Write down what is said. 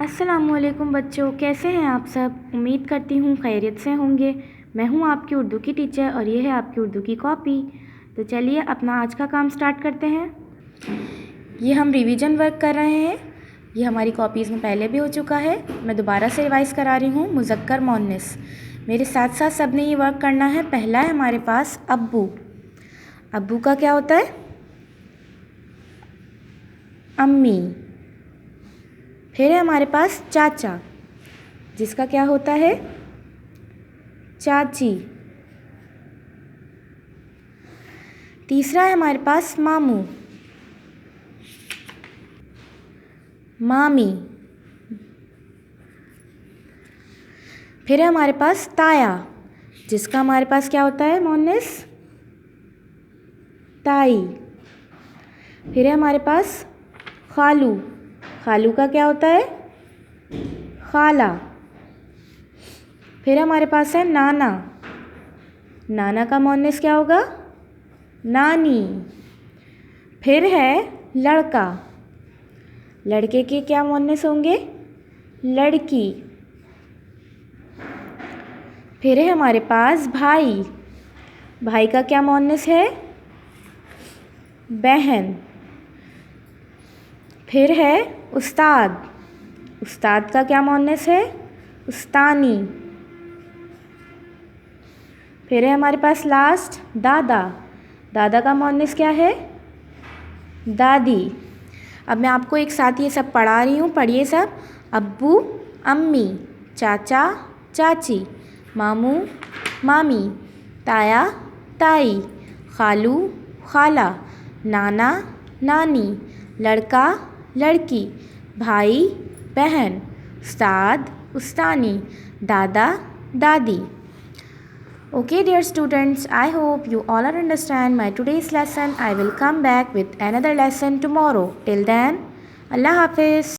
अस्सलामुअलैकुम बच्चों, कैसे हैं आप सब। उम्मीद करती हूँ खैरियत से होंगे। मैं हूँ आपकी उर्दू की टीचर और ये है आपकी उर्दू की कॉपी। तो चलिए अपना आज का काम स्टार्ट करते हैं। ये हम रिवीजन वर्क कर रहे हैं। ये हमारी कॉपीज़ में पहले भी हो चुका है। मैं दोबारा से रिवाइज़ करा रही हूँ। मुज़क्कर मोन्निस, मेरे साथ साथ सब ने ये वर्क करना है। पहला है हमारे पास अब्बू। अब्बू का क्या होता है? अम्मी। फिर है हमारे पास चाचा, जिसका क्या होता है? चाची। तीसरा है हमारे पास मामू, मामी। फिर है हमारे पास ताया, जिसका हमारे पास क्या होता है मोनिस? ताई। फिर है हमारे पास खालू। खालू का क्या होता है? खाला। फिर हमारे पास है नाना। नाना का मोनिस क्या होगा? नानी। फिर है लड़का। लड़के के क्या मोनिस होंगे? लड़की। फिर है हमारे पास भाई। भाई का क्या मोनिस है? बहन। फिर है उस्ताद। उस्ताद का क्या मोनिस है? उस्तानी। फिर है हमारे पास लास्ट दादा। दादा का मोनिस क्या है? दादी। अब मैं आपको एक साथ ये सब पढ़ा रही हूँ, पढ़िए सब। अब्बू, अम्मी, चाचा, चाची, मामू, मामी, ताया, ताई, खालू, खाला, नाना, नानी, लड़का, लड़की, भाई, बहन, उस्ताद, उस्तानी, दादा, दादी। Okay dear students, I hope you all are understand my today's lesson. I will come back with another lesson tomorrow. Till then, Allah Hafiz.